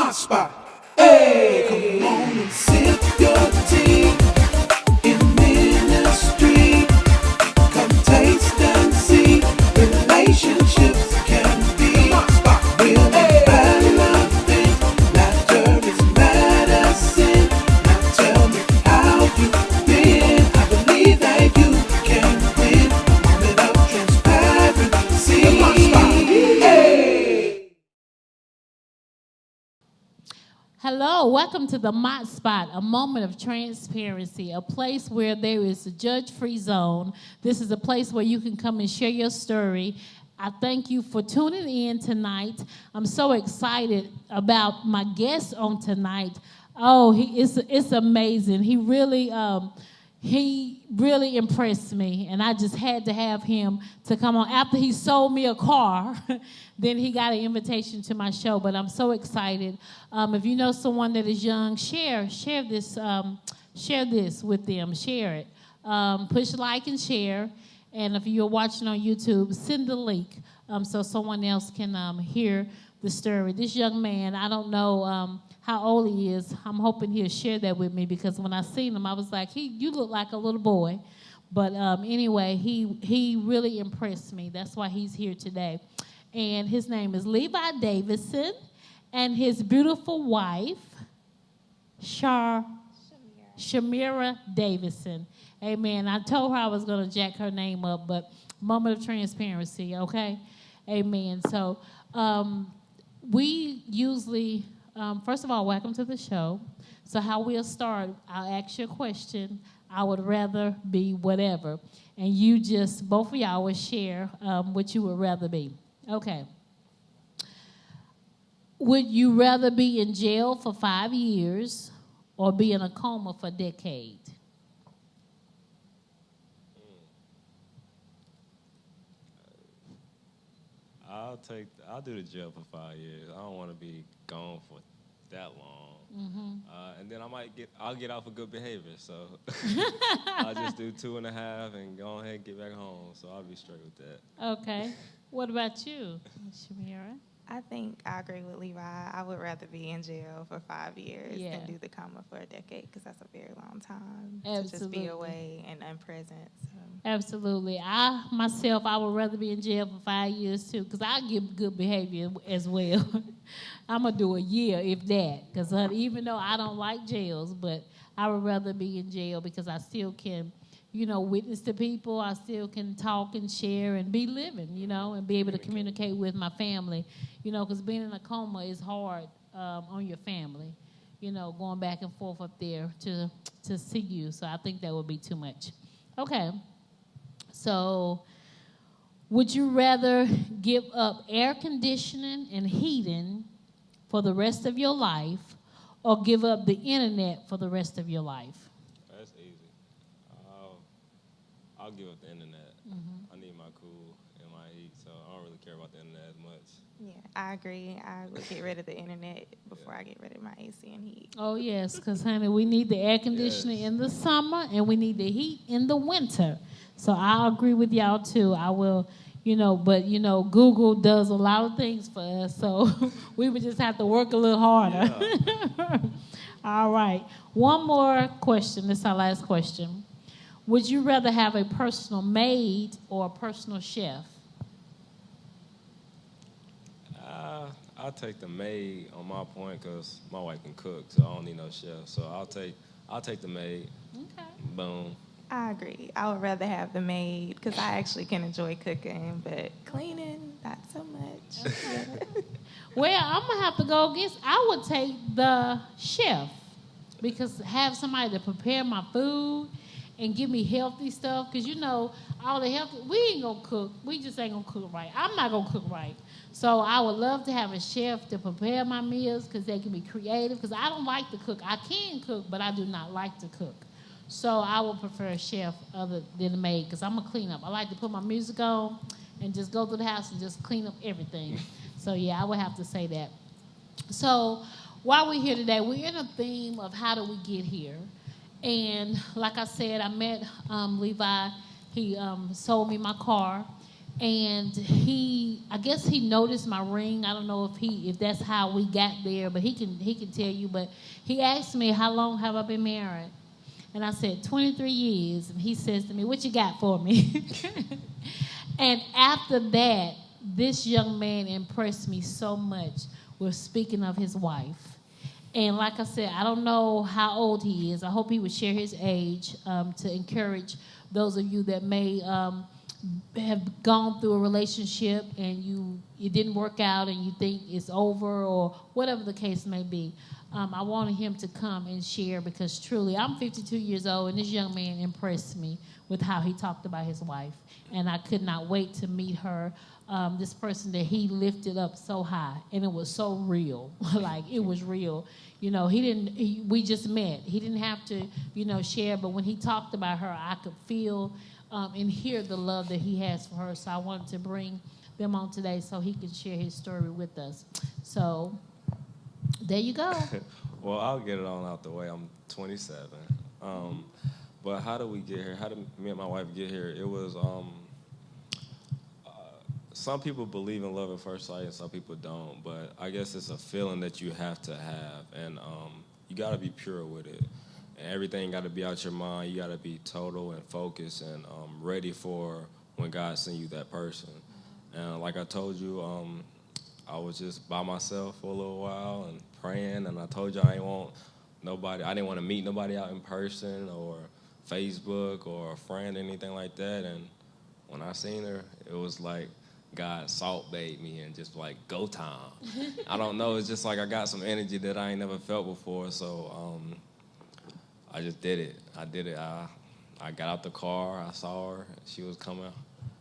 My spot. Hey, come on and sip your tea in ministry. Come taste and see. Relationships can be real and balancing. Laughter is medicine. Now tell me how you been. I believe that you can win. A moment of transparency. Hey. Hello, welcome to the Mott Spot, a moment of transparency, a place where there is a judge-free zone. This is a place where you can come and share your story. I thank you for tuning in tonight. I'm so excited about my guest on tonight. Oh, it's amazing. He really impressed me, and I just had to have him to come on. After he sold me a car, then he got an invitation to my show, but I'm so excited. If you know someone that is young, share this with them. Share it. Push like and share. And if you're watching on YouTube, send the link so someone else can hear the story. This young man, I don't know how old he is. I'm hoping he'll share that with me, because when I seen him, I was like, you look like a little boy. But anyway, he really impressed me. That's why he's here today. And his name is Levi Davison, and his beautiful wife, Shamira Davison. Amen. I told her I was going to jack her name up, but moment of transparency, okay? Amen. So we usually, first of all, welcome to the show. So how we'll start, I'll ask you a question. I would rather be whatever. And you just, both of y'all will share what you would rather be. Okay. Would you rather be in jail for 5 years or be in a coma for a decade? I'll do the jail for 5 years. I don't want to be gone for that long. Mm-hmm. And then I'll get out for good behavior. So I'll just do 2.5 and go ahead and get back home. So I'll be straight with that. Okay. What about you, Shamira? I think I agree with Levi. I would rather be in jail for 5 years than do the coma for a decade, because that's a very long time to just be away and unpresent. So. Absolutely. I would rather be in jail for 5 years too, because I give good behavior as well. I'm going to do a year, if that, because even though I don't like jails, but I would rather be in jail because I still can, witness to people. I still can talk and share and be living, and be able to communicate with my family, because being in a coma is hard on your family, going back and forth up there to see you. So I think that would be too much. Okay. So would you rather give up air conditioning and heating for the rest of your life, or give up the internet for the rest of your life? That's easy. I'll give up the internet. Mm-hmm. I need my cool and my heat, so I don't really care about the internet as much. Yeah, I agree. I would get rid of the internet before I get rid of my AC and heat. Oh, yes, because, honey, we need the air conditioning in the summer, and we need the heat in the winter. So I agree with y'all, too. I will, but, Google does a lot of things for us, so we would just have to work a little harder. Yeah. All right. One more question. This is our last question. Would you rather have a personal maid or a personal chef? I'll take the maid on my point, because my wife can cook, so I don't need no chef. So I'll take the maid. Okay. Boom. I agree. I would rather have the maid, because I actually can enjoy cooking, but cleaning, not so much. Okay. Well, I'm going to have to go against, I would take the chef, because have somebody to prepare my food and give me healthy stuff, because all the healthy, we ain't gonna cook. We just ain't gonna cook right. I'm not gonna cook right. So I would love to have a chef to prepare my meals, because they can be creative, because I don't like to cook. I can cook, but I do not like to cook. So I would prefer a chef other than a maid, because I'm gonna clean up. I like to put my music on and just go through the house and just clean up everything. So yeah, I would have to say that. So while we're here today, we're in a theme of how do we get here. And like I said, I met Levi. He sold me my car. And I guess he noticed my ring. I don't know if that's how we got there, but he can tell you. But he asked me, how long have I been married? And I said, 23 years. And he says to me, what you got for me? And after that, this young man impressed me so much with speaking of his wife. And like I said, I don't know how old he is. I hope he would share his age to encourage those of you that may have gone through a relationship and it didn't work out and you think it's over or whatever the case may be. I wanted him to come and share because truly, I'm 52 years old and this young man impressed me with how he talked about his wife. And I could not wait to meet her, this person that he lifted up so high. And it was so real, like it was real. You know, we just met. He didn't have to, share, but when he talked about her, I could feel and hear the love that he has for her. So I wanted to bring them on today so he can share his story with us. So there you go. Well, I'll get it on out the way. I'm 27. But how did we get here? How did me and my wife get here? It was, some people believe in love at first sight and some people don't. But I guess it's a feeling that you have to have. And you got to be pure with it. And everything got to be out your mind. You got to be total and focused and ready for when God sends you that person. And like I told you, I was just by myself for a little while and praying. And I told you I didn't want to meet nobody out in person or Facebook or a friend or anything like that. And when I seen her, it was like God salt bathed me and just like go time. I don't know. It's just like I got some energy that I ain't never felt before. So I just did it. I did it. I got out the car. I saw her. She was coming.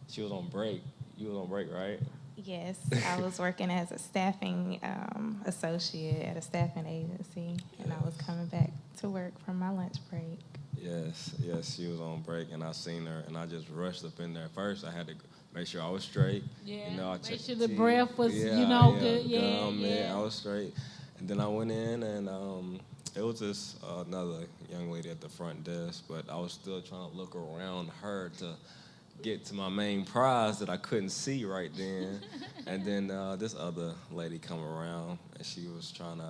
She was on break. You was on break, right? Yes, I was working as a staffing associate at a staffing agency, and I was coming back to work from my lunch break. Yes, she was on break, and I seen her, and I just rushed up in there. First, I had to make sure I was straight. Yeah, I make sure the breath was, good. Yeah, I was straight. And then I went in, and it was just another young lady at the front desk, but I was still trying to look around her to get to my main prize that I couldn't see right then. And then this other lady come around, and she was trying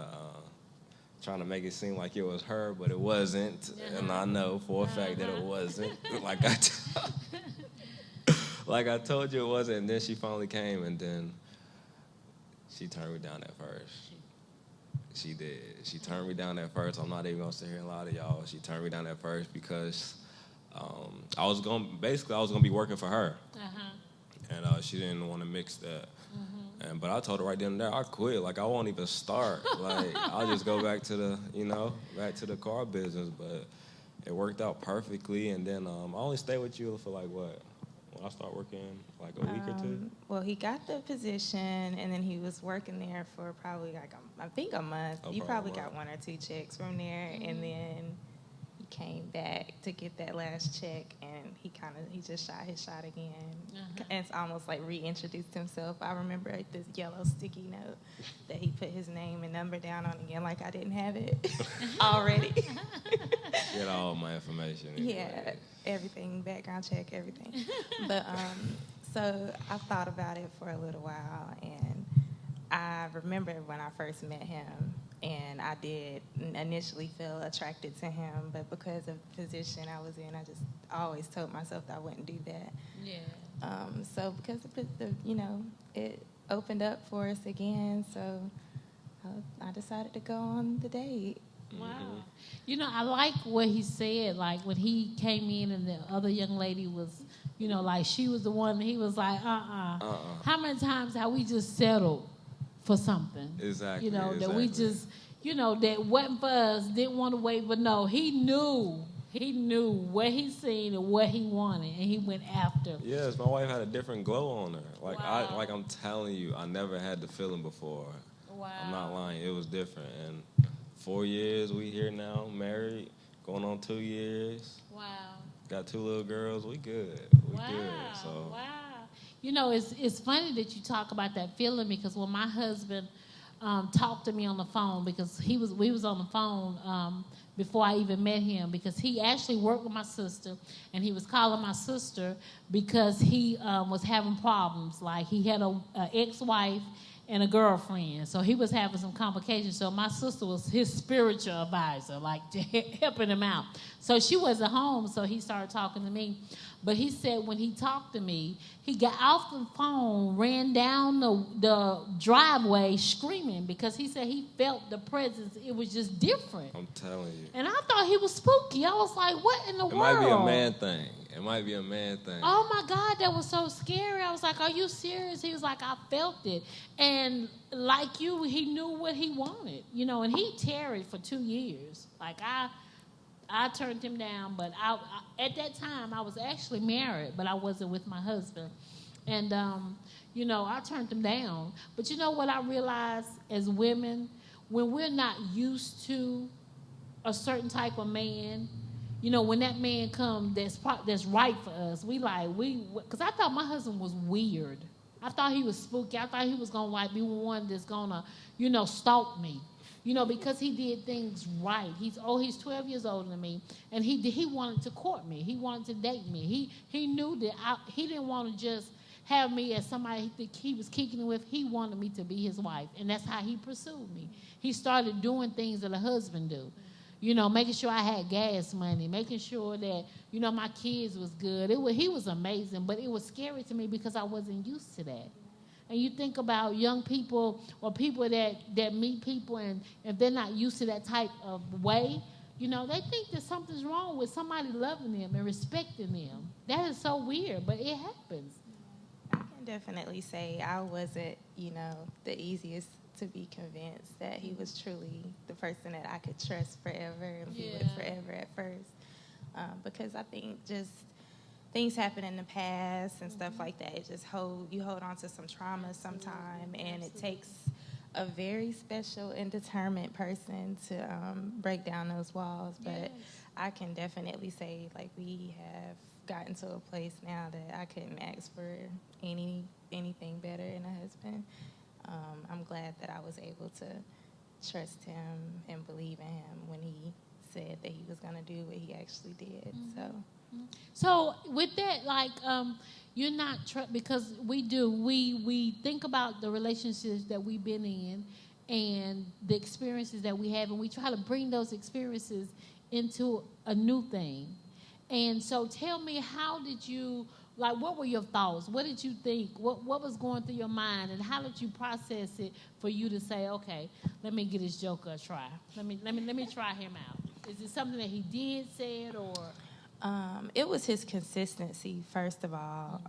to make it seem like it was her, but it wasn't. And I know for a fact that it wasn't. Like I told you it wasn't. And then she finally came, and then she turned me down at first. She did. She turned me down at first. I'm not even gonna sit here and lie to y'all. She turned me down at first because I was gonna be working for her, and she didn't want to mix that. But I told her right then and there, I quit. Like I won't even start. Like I'll just go back to the car business. But it worked out perfectly. And then I only stayed with you for like what? When I start working, like a week or two? Well, he got the position, and then he was working there for probably like, a month. You probably got 1 or 2 checks from there, and then he came back to get that last check, and he just shot his shot again. And it's almost like reintroduced himself. I remember this yellow sticky note that he put his name and number down on again, like I didn't have it already. Get all my information. Anyway. Yeah, everything, background check, everything. But so I thought about it for a little while, and I remember when I first met him, and I did initially feel attracted to him, but because of the position I was in, I just always told myself that I wouldn't do that. Yeah. So because of it opened up for us again, so I decided to go on the date. Wow. I like what he said, like when he came in and the other young lady was, like she was the one, he was like, How many times have we just settled for something? Exactly. That we just, that wasn't for us, didn't want to wait, but no, he knew what he seen and what he wanted, and he went after. Yes, my wife had a different glow on her. Like wow. I'm telling you, I never had the feeling before. Wow. I'm not lying. It was different. And 4 years, we here now, married, going on 2 years. Wow. Got 2 little girls. We good. We good. So. Wow. It's funny that you talk about that feeling, because when my husband talked to me on the phone, because we was on the phone before I even met him, because he actually worked with my sister, and he was calling my sister because he was having problems. Like, he had a ex-wife and a girlfriend, so he was having some complications. So my sister was his spiritual advisor, like helping him out. So she wasn't home, so he started talking to me. But he said when he talked to me, he got off the phone, ran down the driveway screaming, because he said he felt the presence. It was just different. I'm telling you. And I thought he was spooky. I was like, what in the world? It might be a man thing. It might be a man thing. Oh, my God, that was so scary. I was like, are you serious? He was like, I felt it. And like you, he knew what he wanted, you know, and he tarried for 2 years. Like, I turned him down, but at that time, I was actually married, but I wasn't with my husband. And, you know, I turned him down. But you know what I realized as women? When we're not used to a certain type of man, you know, when that man comes that's right for us, because I thought my husband was weird. I thought he was spooky. I thought he was going to, like, be one that's going to, you know, stalk me. You know, because he did things right. He's 12 years older than me, and he wanted to court me. He wanted to date me. He knew that he didn't want to just have me as somebody he was kicking with. He wanted me to be his wife, and that's how he pursued me. He started doing things that a husband do. You know, making sure I had gas money, making sure that, you know, my kids was good. He was amazing, but it was scary to me because I wasn't used to that. And you think about young people or people that meet people, and if they're not used to that type of way, you know, they think that something's wrong with somebody loving them and respecting them. That is so weird, but it happens. I can definitely say I wasn't, you know, the easiest to be convinced that he was truly the person that I could trust forever and be with forever at first. Because I think just things happen in the past and stuff like that. It just hold on to some trauma sometime, and it takes a very special and determined person to break down those walls. But I can definitely say, like, we have gotten to a place now that I couldn't ask for anything better in a husband. I'm glad that I was able to trust him and believe in him when he said that he was going to do what he actually did. So with that, like, you're not because we think about the relationships that we've been in and the experiences that we have, and we try to bring those experiences into a new thing. And so tell me, how did you, like, what were your thoughts? What did you think? What was going through your mind, and how did you process it for you to say, okay, let me give this joker a try. Let me try him out. Is it something that he did, said, or? It was his consistency, first of all.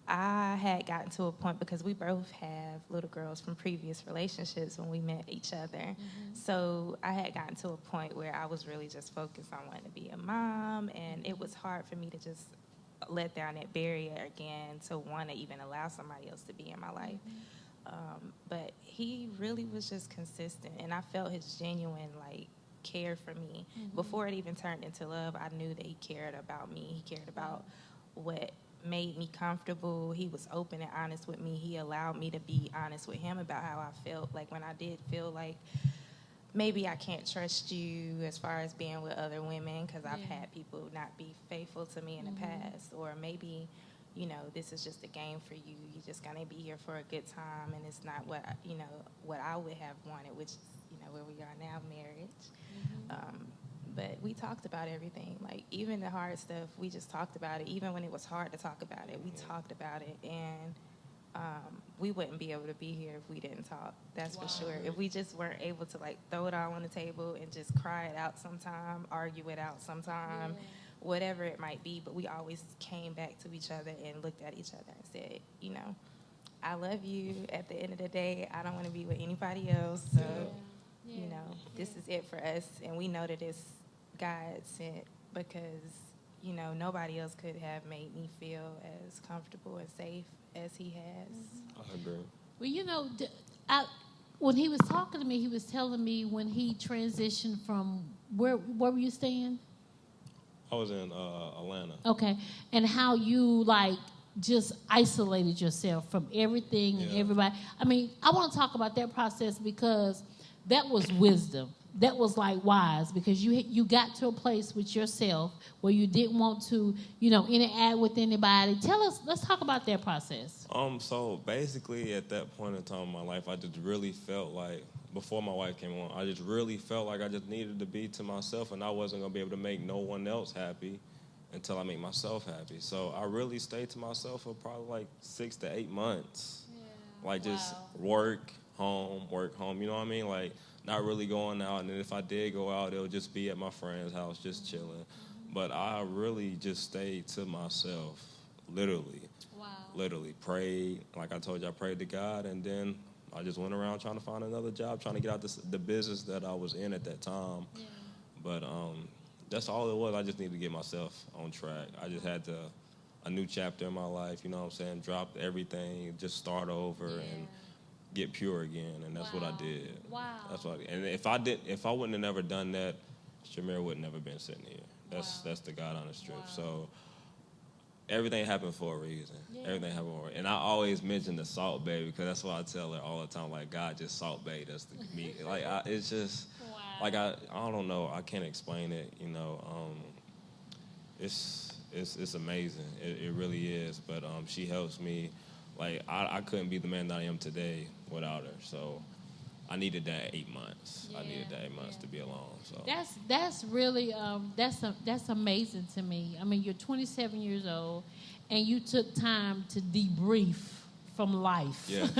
I had gotten to a point, because we both have little girls from previous relationships when we met each other. So I had gotten to a point where I was really just focused on wanting to be a mom, and it was hard for me to just let down that barrier again to want to even allow somebody else to be in my life. But he really was just consistent, and I felt his genuine, like, care for me. Before it even turned into love, I knew that he cared about me. He cared about what made me comfortable. He was open and honest with me. He allowed me to be honest with him about how I felt. Like, when I did feel like maybe I can't trust you as far as being with other women, because I've had people not be faithful to me in the past, or maybe, you know, this is just a game for you. You're just going to be here for a good time, and it's not what I would have wanted, which is, you know, where we are now, marriage. But we talked about everything. Like, even the hard stuff, we just talked about it. Even when it was hard to talk about it, we talked about it. And we wouldn't be able to be here if we didn't talk. That's for sure. If we just weren't able to, like, throw it all on the table and just cry it out sometime, argue it out sometime, whatever it might be. But we always came back to each other and looked at each other and said, you know, I love you. At the end of the day, I don't want to be with anybody else. So, you know, this is it for us. And we know that it's God sent, because, you know, nobody else could have made me feel as comfortable and safe as he has. I agree. Well, you know, when he was talking to me, he was telling me when he transitioned from, where were you staying? I was in Atlanta. Okay. And how you, like, just isolated yourself from everything and everybody. I mean, I want to talk about that process, because that was wisdom. that was like wise because you got to a place with yourself where you didn't want to, interact with anybody. Let's talk about that process. So basically at that point in time in my life, I just really felt like, before my wife came on, I just really felt like I just needed to be to myself, and I wasn't going to be able to make no one else happy until I make myself happy. So I really stayed to myself for probably like 6 to 8 months. Yeah. Like just work, home, you know what I mean? Like not really going out, and then if I did go out, it would just be at my friend's house just chilling. Mm-hmm. But I really just stayed to myself, literally. Wow. Literally prayed, like I told you, I prayed to God, and then I just went around trying to find another job, trying to get out the business that I was in at that time. Yeah. But that's all it was. I just needed to get myself on track. I just had a new chapter in my life, you know what I'm saying? Drop everything, just start over and get pure again. And that's what I did. Wow. That's what and if I wouldn't have never done that, Shamir would never been sitting here. That's the God honest truth. So everything happened for a reason. Yeah. Everything happened for a reason. And I always mention the Salt Bae because that's what I tell her all the time. Like, God just Salt Bae us to me. Like, it's just, like, I don't know. I can't explain it, It's amazing. It really is. But she helps me. Like, I couldn't be the man that I am today without her. So I needed that 8 months. Yeah, I needed that 8 months to be alone. So that's really that's amazing to me. I mean, you're 27 years old, and you took time to debrief from life, yes.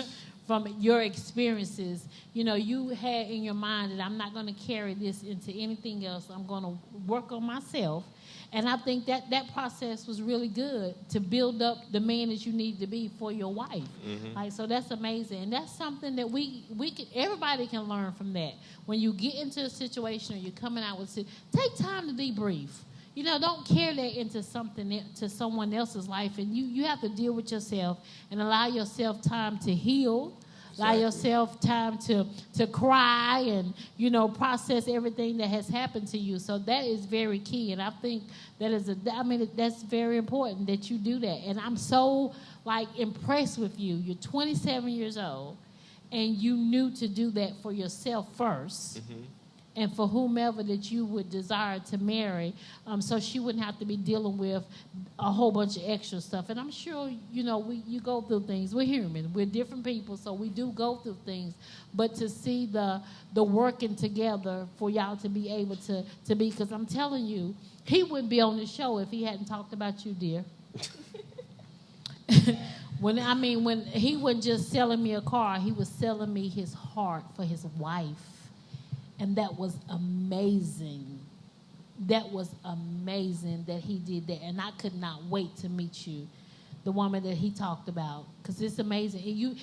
From your experiences. You had in your mind that I'm not going to carry this into anything else. I'm going to work on myself. And I think that process was really good to build up the man that you need to be for your wife. Mm-hmm. So that's amazing. And that's something that everybody can learn from that. When you get into a situation or you're coming out with take time to debrief. Don't carry that into someone else's life. And you have to deal with yourself and allow yourself time to heal. Allow yourself time to cry and, process everything that has happened to you. So that is very key. And I think that's very important that you do that. And I'm so, impressed with you. You're 27 years old, and you knew to do that for yourself first. Mm-hmm. And for whomever that you would desire to marry, so she wouldn't have to be dealing with a whole bunch of extra stuff. And I'm sure, you go through things. We're human. We're different people, so we do go through things. But to see the working together for y'all to be able to be, because I'm telling you, he wouldn't be on the show if he hadn't talked about you, dear. When he wasn't just selling me a car, he was selling me his heart for his wife. And that was amazing. That was amazing that he did that. And I could not wait to meet you, the woman that he talked about, because it's amazing. And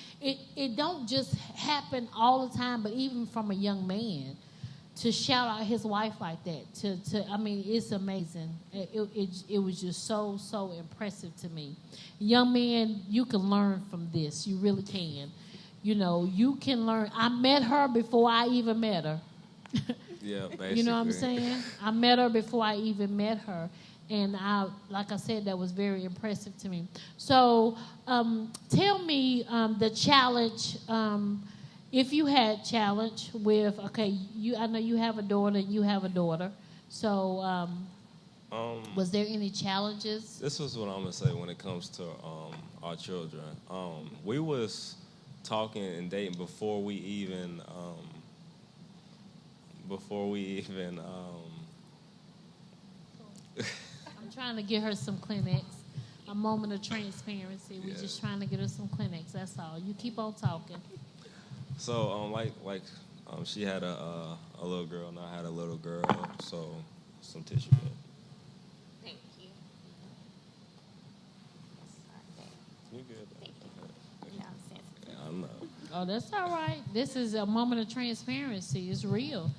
it don't just happen all the time, but even from a young man, to shout out his wife like that, it's amazing. It was just so impressive to me. Young man, you can learn from this. You really can. You can learn. I met her before I even met her. Yeah, basically. You know what I'm saying? I met her before I even met her. And like I said, that was very impressive to me. So tell me the challenge, if you had challenge with, I know you have a daughter and you have a daughter. So was there any challenges? This is what I'm going to say when it comes to our children. We was talking and dating before we even I'm trying to get her some Kleenex. A moment of transparency. We're just trying to get her some Kleenex. That's all. You keep on talking. So she had a little girl and I had a little girl. So some tissue. Thank you. You good? Thank you. No, I'm sensitive. Yeah, I know. Oh, that's all right. This is a moment of transparency. It's real.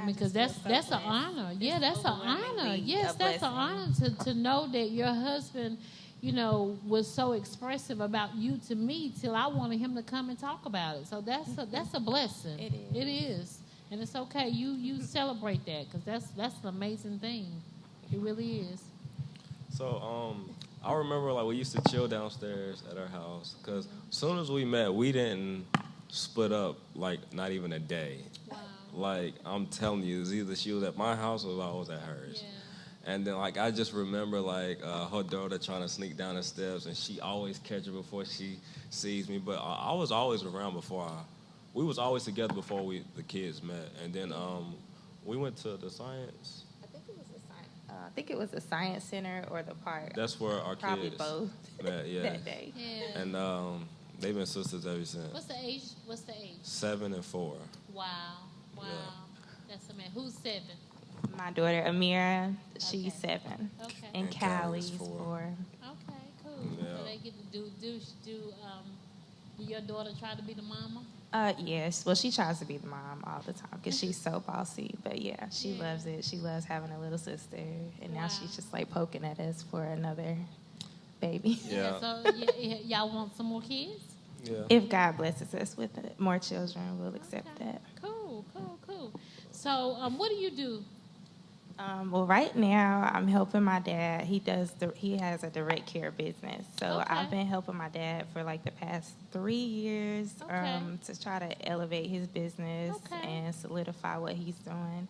Because that's an honor. Yeah, that's an honor. Yes, that's an honor to know that your husband, was so expressive about you to me till I wanted him to come and talk about it. So that's a blessing. It is. It is, and it's okay. You celebrate that because that's an amazing thing. It really is. So I remember we used to chill downstairs at our house because as soon as we met, we didn't split up not even a day. Wow. like, I'm telling you, it's either she was at my house or I was at hers. Yeah. And then, like, I just remember, like, her daughter trying to sneak down the steps, and she always catch her before she sees me. But I was always around before we was always together before the kids met. And then we went to the science. I think it was the science center or the park. That's where our Probably kids both met, yeah. that day. Yeah. And they've been sisters ever since. What's the age? What's the age? 7 and 4. Wow. Wow. Yeah. That's amazing. Who's 7? My daughter Amira, she's Okay. 7, Okay. and And Callie's Callie's 4. 4. Okay, cool. Yeah. So they get to do your daughter try to be the mama? Yes. Well, she tries to be the mom all the time because she's so bossy. But yeah, she Yeah. loves it. She loves having a little sister, and now Wow. she's just like poking at us for another baby. Yeah. So y'all want some more kids? Yeah. If God blesses us with more children, we'll accept Okay. that. Cool. So what do you do? Well, right now I'm helping my dad. He has a direct care business, so Okay. I've been helping my dad for like the past 3 years Okay. to try to elevate his business Okay. and solidify what he's doing.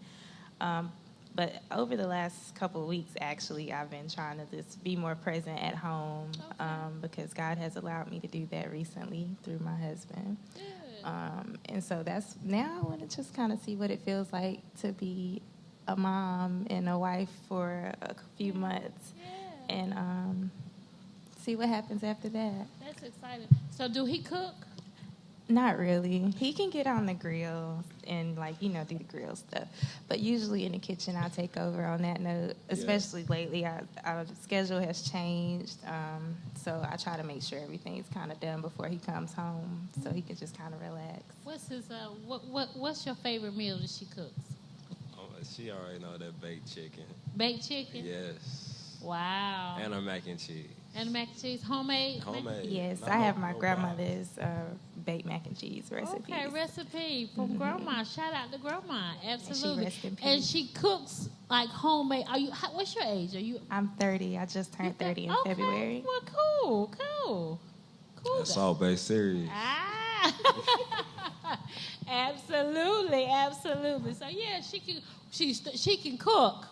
But over the last couple of weeks, actually, I've been trying to just be more present at home Okay. because God has allowed me to do that recently through my husband. Good. And so now I want to just kind of see what it feels like to be a mom and a wife for a few months Yeah. and see what happens after that. That's exciting. So do he cook? Not really. He can get on the grill and do the grill stuff. But usually in the kitchen, I take over on that note, especially lately. Our schedule has changed. So I try to make sure everything's kind of done before he comes home so he can just kind of relax. What's his what's your favorite meal that she cooks? Oh, she already know that baked chicken. Baked chicken? Yes. Wow. And her mac and cheese. And mac and cheese, homemade? Homemade. Yes, No- I have my no grandmother's baked mac and cheese recipe. Okay, recipe from Grandma. Shout out to Grandma. Absolutely. rest in And peace. she cooks like homemade. What's your age? Are you? I'm 30. I just turned 30 in Okay, February. Well, cool. That's all based serious. Ah. Absolutely. So yeah, she can cook.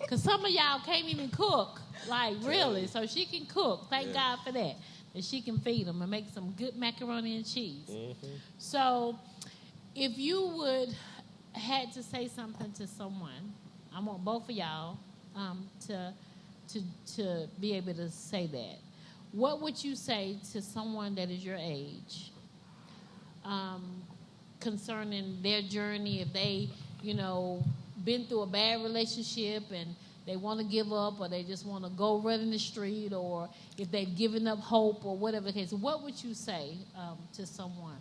Cause some of y'all can't even cook, like really. So she can cook. Thank God for that. And she can feed them and make some good macaroni and cheese. Mm-hmm. So, if you had to say something to someone, I want both of y'all to be able to say that. What would you say to someone that is your age concerning their journey? If they, been through a bad relationship and they want to give up, or they just want to go run in the street, or if they've given up hope, or whatever the case, what would you say to someone?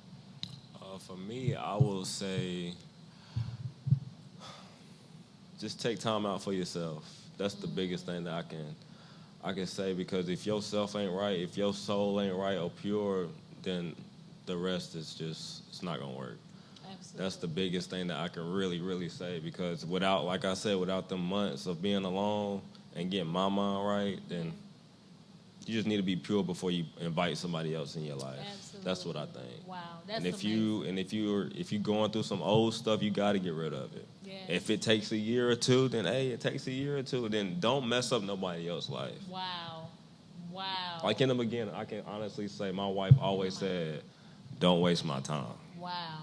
For me, I will say, just take time out for yourself. That's the biggest thing that I can say, because if your self ain't right, if your soul ain't right or pure, then the rest is it's not gonna work. Absolutely. That's the biggest thing that I can really, really say, because without the months of being alone and getting my mind right, then you just need to be pure before you invite somebody else in your life. Absolutely. That's what I think. Wow, that's And if amazing. if you're going through some old stuff, you got to get rid of it. Yes. If it takes a year or two, then hey, it takes a year or two. Then don't mess up nobody else's life. Wow. Like in the beginning, I can honestly say my wife always said, "Don't waste my time," Wow.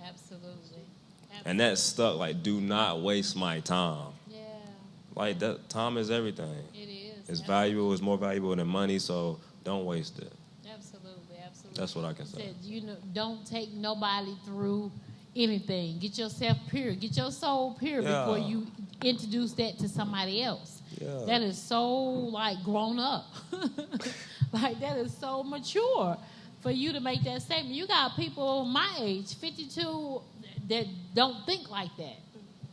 Absolutely. and that stuck. Like, do not waste my time. Yeah, Like that, time is everything. it is. It's valuable. It's more valuable than money. So don't waste it. Absolutely. That's what I can say. Said, don't take nobody through anything. Get yourself pure. Get your soul pure Yeah. before you introduce that to somebody else. Yeah. That is so like grown up. Like that is so mature for you to make that statement. You got people my age, 52, that don't think like that.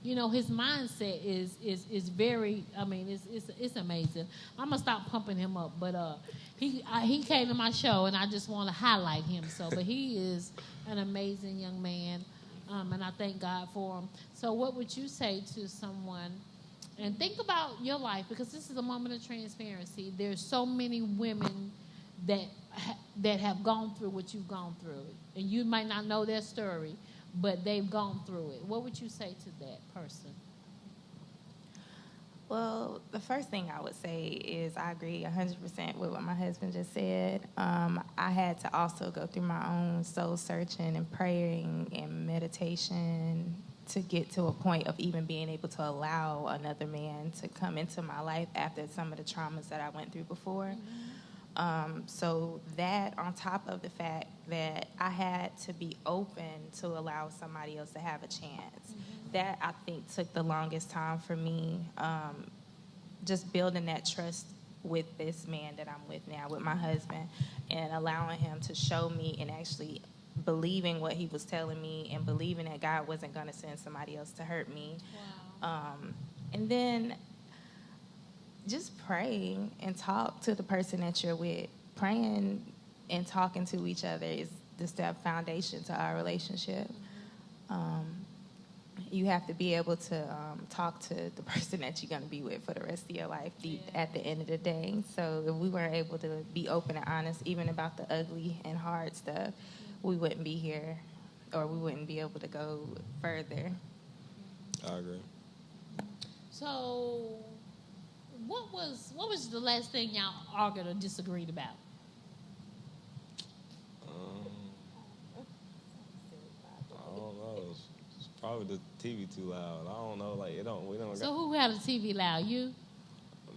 His mindset is very. I mean, it's amazing. I'm gonna stop pumping him up, but he came to my show, and I just want to highlight him. But he is an amazing young man, and I thank God for him. So, what would you say to someone? And think about your life, because this is a moment of transparency. There's so many women that have gone through what you've gone through, and you might not know their story. but they've gone through it. What would you say to that person? Well, the first thing I would say is I agree 100% with what my husband just said. I had to also go through my own soul searching and praying and meditation to get to a point of even being able to allow another man to come into my life after some of the traumas that I went through before. So that, on top of the fact that I had to be open to allow somebody else to have a chance, that I think took the longest time for me. Just building that trust with this man that I'm with now, with my husband, and allowing him to show me and actually believing what he was telling me and believing that God wasn't going to send somebody else to hurt me. Wow. And then just praying and talk to the person that you're with. Praying and talking to each other is the foundation to our relationship. You have to be able to talk to the person that you're going to be with for the rest of your life at the end of the day. So if we weren't able to be open and honest, even about the ugly and hard stuff, we wouldn't be here, or we wouldn't be able to go further. I agree. So, what was the last thing y'all argued or disagreed about? I don't know. It's probably the TV too loud. I don't know. Like we don't. So who had the TV loud? You?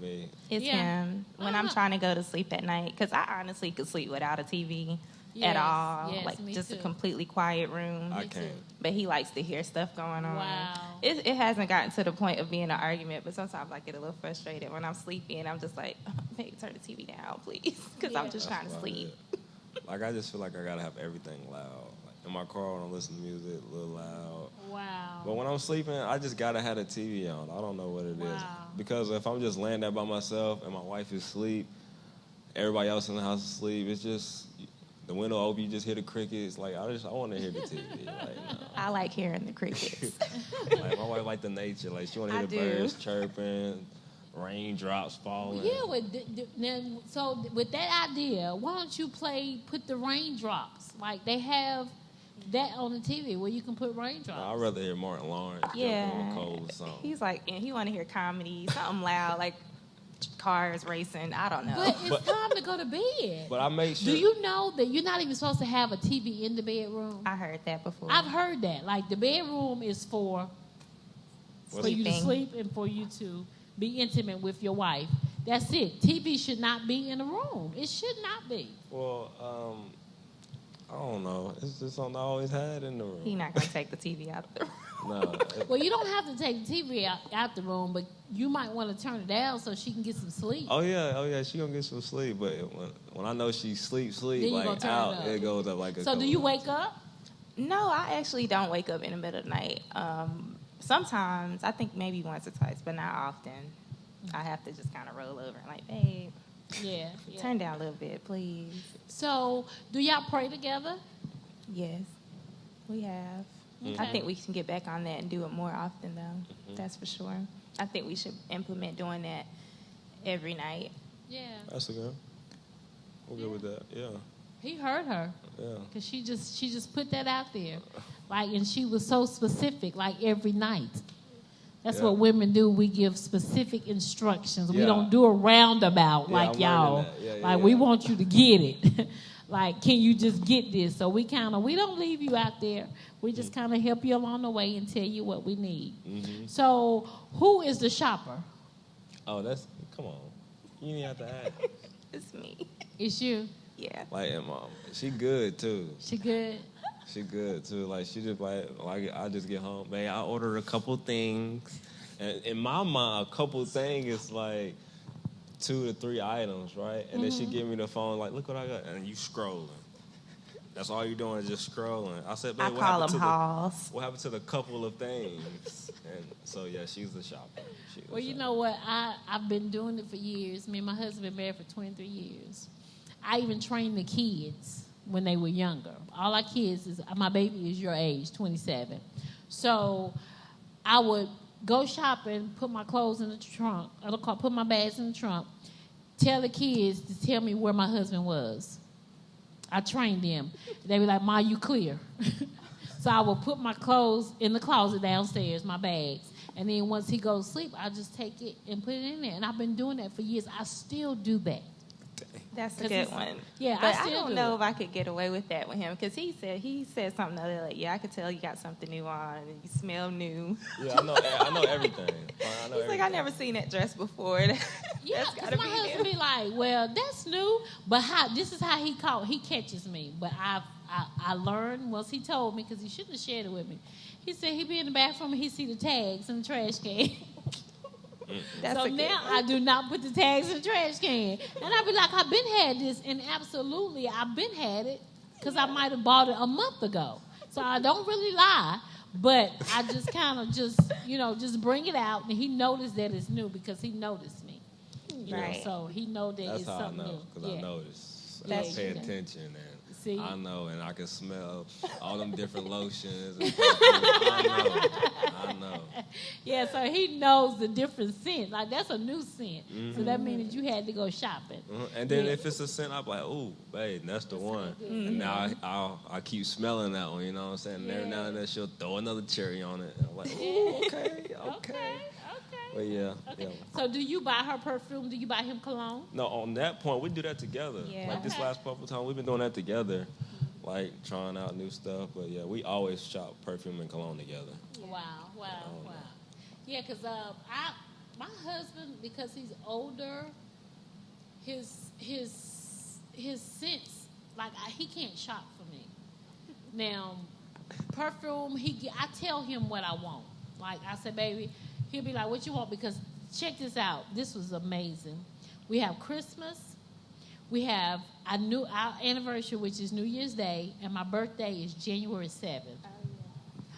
Me. It's Yeah. him when I'm trying to go to sleep at night, because I honestly could sleep without a TV at all. Yes, like me just too. a completely quiet room. I Me can't. too. But he likes to hear stuff going on. Wow. It hasn't gotten to the point of being an argument, but sometimes I get a little frustrated when I'm sleepy and I'm just like, babe, turn the TV down, please, because Yeah. I'm just trying to That's sleep. about it. Like I just feel like I gotta have everything loud. Like in my car when I'm listening to music, a little loud. Wow. But when I'm sleeping, I just gotta have the TV on. I don't know what it is. Wow. Because if I'm just laying there by myself and my wife is asleep, everybody else in the house is asleep, it's just the window open, you just hear the crickets. Like I want to hear the TV. Like, no. I like hearing the crickets. Like my wife like the nature. Like she want to hear I the do. birds chirping, raindrops falling. Yeah, so with that idea, why don't you put the raindrops? Like they have that on the TV where you can put raindrops. I'd rather hear Martin Lawrence Yeah. jumping on a cold song. He's like, and he want to hear comedy, something loud, like cars racing. I don't know. But it's time to go to bed. But I make sure. Do you know that you're not even supposed to have a TV in the bedroom? I heard that before. I've heard that. Like the bedroom is for you to Sleeping. sleep and for you to be intimate with your wife. That's it. TV should not be in the room. It should not be. Well, I don't know. It's just something I always had in the room. He's not going to take the TV out of the room. No. Well, you don't have to take the TV out the room, but you might want to turn it down so she can get some sleep. Oh yeah, she gonna get some sleep. But when I know she sleep, Then you gonna like turn it out, up. it goes up like a. So do you wake up? No, I actually don't wake up in the middle of the night. Sometimes, I think maybe once or twice, but not often. I have to just kind of roll over and like, babe, Yeah. turn down a little bit, please. So do y'all pray together? Yes, we have. Okay. I think we can get back on that and do it more often, though. That's for sure. I think we should implement doing that every night. Yeah. That's a good. I'm good with that. Yeah, He heard her. yeah. Because she just put that out there. Like, and she was so specific, like every night. That's Yeah. what women do. We give specific instructions. We Yeah. don't do a roundabout Yeah, like I'm learning y'all. that. Yeah, Like, yeah. we want you to get it. Like, can you just get this? So we don't leave you out there. We just kind of help you along the way and tell you what we need. Mm-hmm. So who is the shopper? Oh, come on. You didn't have to ask. It's me. It's you. Yeah. Like, and mom, she good too. She good? She good too. Like she just like I just get home, man. I ordered a couple things, and in my mind, a couple things is like 2 to 3 items, right? And then she give me the phone, like, look what I got, and you scrolling. That's all you doing is just scrolling. I said, I babe, call them hauls. what happened to the couple of things? And so yeah, she's the shopper. Well, you know what? I've been doing it for years. Me and my husband been married for 23 years. I even trained the kids when they were younger. All our kids my baby is your age, 27. So I would go shopping, put my clothes in the trunk, put my bags in the trunk, tell the kids to tell me where my husband was. I trained them. They be like, Ma, you clear. So I will put my clothes in the closet downstairs, my bags. And then once he goes to sleep, I just take it and put it in there. And I've been doing that for years. I still do that. That's a 'Cause good it's- one. yeah, but I I still don't do know it. if I could get away with that with him because he said something the other day, like, yeah, I could tell you got something new on and you smell new. Yeah, I know everything. I know He's everything. like, I never seen that dress before. Yeah, That's because gotta my be husband new. be like, well, that's new, but this is how he catches me. But I learned once he told me, because he shouldn't have shared it with me. He said he be in the bathroom and he see the tags in the trash can. That's So a good now one. I do not put the tags in the trash can. And I be like, I've been had this, and absolutely I've been had it, because I might have bought it a month ago. So I don't really lie, but I just kind of just bring it out, and he noticed that it's new because he noticed me. You know, Right. so he know that That's it's how I something know, new. because Yeah. I notice. I That's pay true. attention, and See? I know, and I can smell all them different lotions. And I know. Yeah, so he knows the different scent. Like, that's a new scent. So that means that you had to go shopping. And then Yeah. if it's a scent, I'm like, ooh, babe, that's the one. And now I keep smelling that one, you know what I'm saying? And every now and then she'll throw another cherry on it. And I'm like, ooh, okay. Okay. But yeah, yeah. So do you buy her perfume? Do you buy him cologne? No, on that point, we do that together. Yeah. Like this Okay. last couple times, we've been doing that together, like trying out new stuff. But yeah, we always shop perfume and cologne together. Wow. Yeah, because my husband, because he's older, his sense, like he can't shop for me. Now, perfume, I tell him what I want. Like I said, baby, he'll be like, "What you want?" Because check this out. This was amazing. We have Christmas. We have our anniversary, which is New Year's Day, and my birthday is January 7th.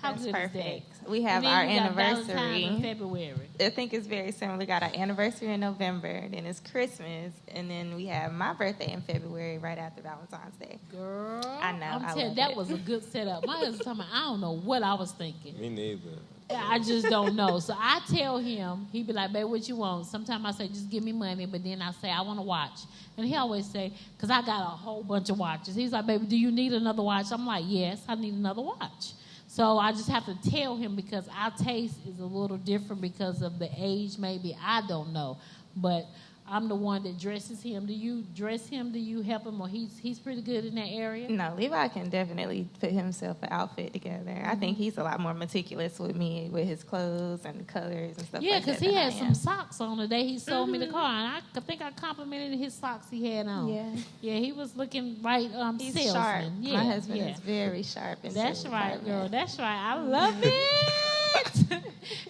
How That's good perfect. is that? We have And then our you got Valentine's in anniversary. February. I think it's very similar. We got our anniversary in November, then it's Christmas, and then we have my birthday in February right after Valentine's Day. Girl, I know, I'm I telling you, love that it. was a good setup. My husband told me, I don't know what I was thinking. Me neither. I just don't know. So I tell him, he be like, babe, what you want? Sometimes I say, just give me money, but then I say, I want a watch. And he always say, because I got a whole bunch of watches. He's like, baby, do you need another watch? I'm like, yes, I need another watch. So I just have to tell him because our taste is a little different because of the age, maybe. I don't know. But I'm the one that dresses him. Do you dress him? Do you help him? Or he's pretty good in that area? No, Levi can definitely put himself an outfit together. I think he's a lot more meticulous with me with his clothes and the colors and stuff Yeah, like that. because he than I had some am. socks on the day he sold me the car, and I think I complimented his socks he had on. Yeah. Yeah, he was looking right He's salesman. sharp. Yeah, My husband yeah. is very sharp. In That's sales right, department. girl. That's right. I love it.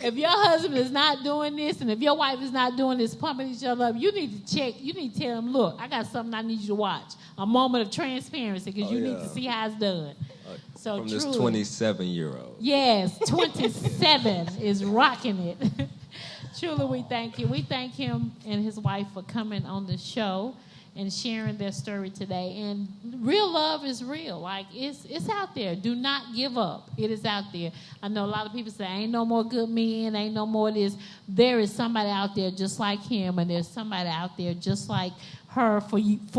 If your husband is not doing this, and if your wife is not doing this, pumping each other up, you need to check. You need to tell them, look, I got something I need you to watch. A moment of transparency, because Oh, you need yeah. to see how it's done. So From this truly, 27-year-old. yes, 27 is rocking it. Truly, we thank you. We thank him and his wife for coming on the show and sharing their story today. And real love is real. Like, it's out there. Do not give up. It is out there. I know a lot of people say, ain't no more good men, ain't no more this. There is somebody out there just like him, and there's somebody out there just like her for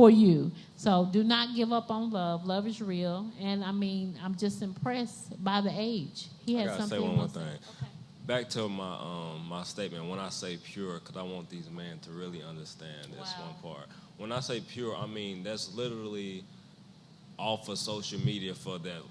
you. So do not give up on love. Love is real. And, I mean, I'm just impressed by the age. He I has gotta say something one he more wants to- thing. Okay. Back to my statement, when I say pure, because I want these men to really understand this Wow. one part. When I say pure, I mean that's literally off of social media for that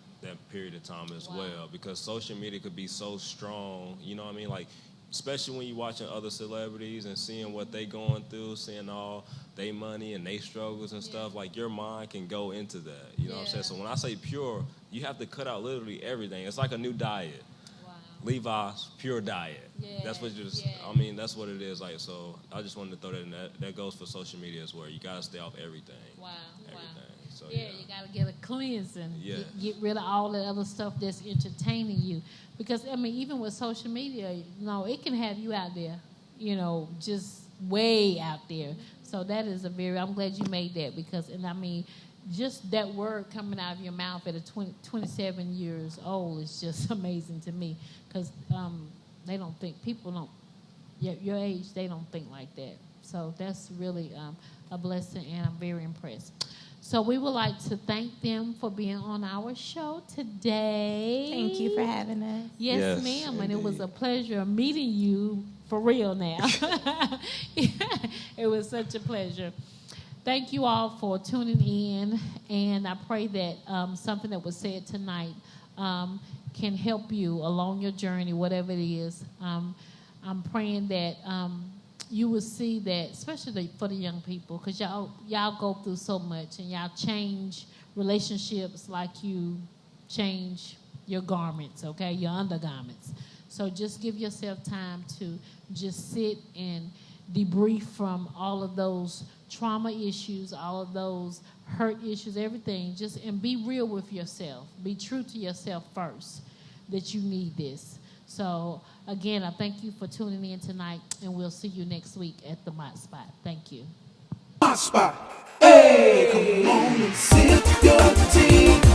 period of time as Wow. well, because social media could be so strong, you know what I mean? Like, especially when you're watching other celebrities and seeing what they going through, seeing all they money and they struggles and stuff, like your mind can go into that, you know what I'm saying? So when I say pure, you have to cut out literally everything. It's like a new diet. Wow. Levi's pure diet. Yeah, That's what you just. yeah. I mean, that's what it is. Like, so I just wanted to throw that in. That goes for social media as well. You gotta stay off everything. Wow. Everything. So Yeah, you got to get a cleansing. Yeah. Get rid of all that other stuff that's entertaining you. Because, I mean, even with social media, it can have you out there, just way out there. So that is I'm glad you made that because, and I mean, just that word coming out of your mouth at 27 years old is just amazing to me because people don't, your age, they don't think like that. So that's really a blessing, and I'm very impressed. So we would like to thank them for being on our show today. Thank you for having us. Yes, Yes, ma'am. And it was a indeed. pleasure meeting you for real now. It was such a pleasure. Thank you all for tuning in. And I pray that something that was said tonight can help you along your journey, whatever it is. I'm praying that you will see that, especially for the young people, because y'all go through so much, and y'all change relationships like you change your garments, okay, your undergarments. So just give yourself time to just sit and debrief from all of those trauma issues, all of those hurt issues, everything. And be real with yourself. Be true to yourself first, that you need this. So, again, I thank you for tuning in tonight, and we'll see you next week at the Mott Spot. Thank you. My spot. Hey, come on and sip your tea.